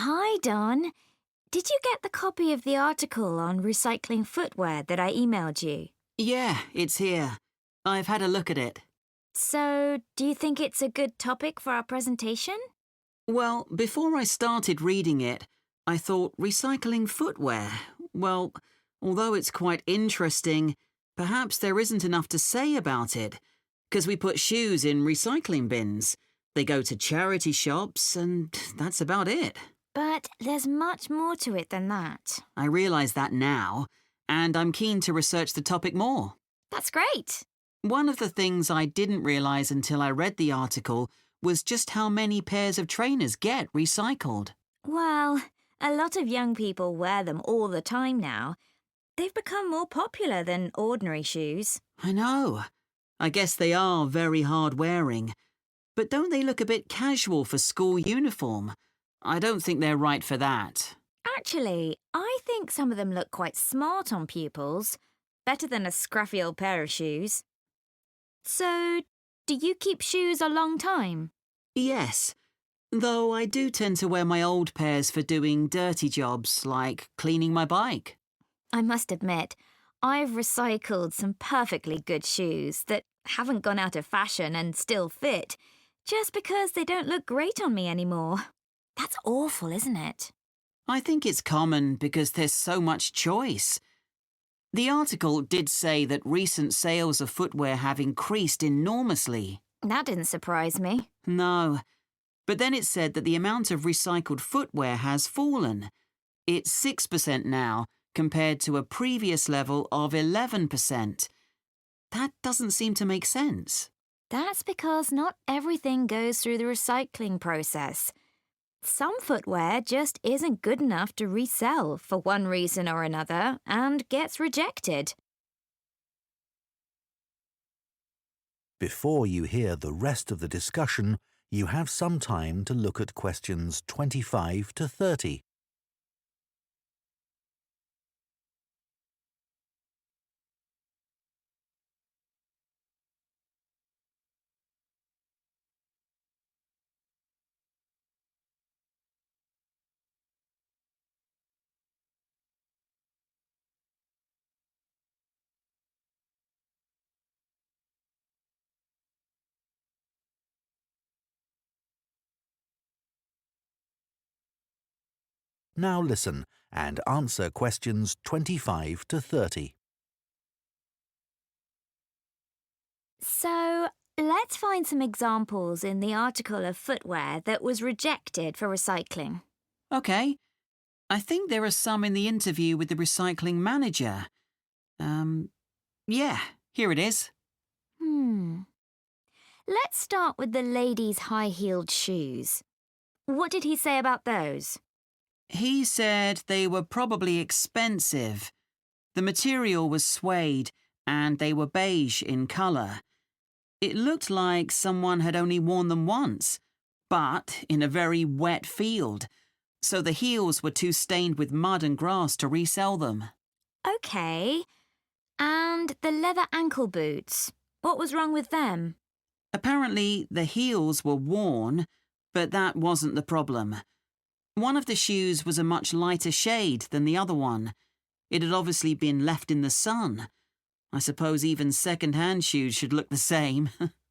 Hi, Don. Did you get the copy of the article on recycling footwear that I emailed you? Yeah, it's here. I've had a look at it. So, do you think it's a good topic for our presentation? Well, before I started reading it, I thought recycling footwear. Well, although it's quite interesting, perhaps there isn't enough to say about it. Because we put shoes in recycling bins. They go to charity shops, and that's about it. But there's much more to it than that. I realise that now, and I'm keen to research the topic more. That's great. One of the things I didn't realise until I read the article was just how many pairs of trainers get recycled. Well, a lot of young people wear them all the time now. They've become more popular than ordinary shoes. I know. I guess they are very hard-wearing. But don't they look a bit casual for school uniform? I don't think they're right for that. Actually, I think some of them look quite smart on pupils. Better than a scruffy old pair of shoes. So, do you keep shoes a long time? Yes, though I do tend to wear my old pairs for doing dirty jobs like cleaning my bike. I must admit, I've recycled some perfectly good shoes that haven't gone out of fashion and still fit, just because they don't look great on me anymore. That's awful, isn't it? I think it's common because there's so much choice. The article did say that recent sales of footwear have increased enormously. That didn't surprise me. No, but then it said that the amount of recycled footwear has fallen. It's 6% now, compared to a previous level of 11%. That doesn't seem to make sense. That's because not everything goes through the recycling process. Some footwear just isn't good enough to resell for one reason or another and gets rejected. Before you hear the rest of the discussion, you have some time to look at questions 25 to 30. Now listen and answer questions 25 to 30. So, let's find some examples in the article of footwear that was rejected for recycling. OK. I think there are some in the interview with the recycling manager. Yeah, here it is. Let's start with the ladies' high-heeled shoes. What did he say about those? He said they were probably expensive. The material was suede and they were beige in colour. It looked like someone had only worn them once, but in a very wet field, so the heels were too stained with mud and grass to resell them. OK. And the leather ankle boots. What was wrong with them? Apparently, the heels were worn, but that wasn't the problem. One of the shoes was a much lighter shade than the other one. It had obviously been left in the sun. I suppose even second-hand shoes should look the same.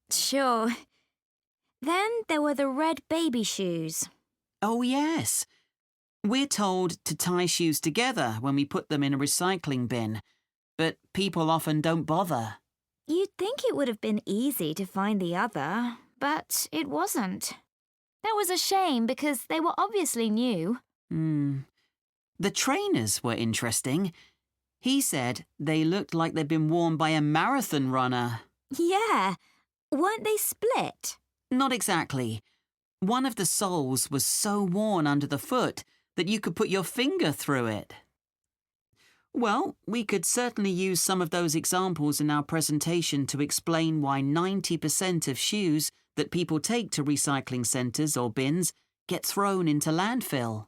Sure. Then there were the red baby shoes. Oh, yes. We're told to tie shoes together when we put them in a recycling bin, but people often don't bother. You'd think it would have been easy to find the other, but it wasn't. That was a shame because they were obviously new. The trainers were interesting. He said they looked like they'd been worn by a marathon runner. Yeah. Weren't they split? Not exactly. One of the soles was so worn under the foot that you could put your finger through it. Well, we could certainly use some of those examples in our presentation to explain why 90% of shoes that people take to recycling centres or bins get thrown into landfill.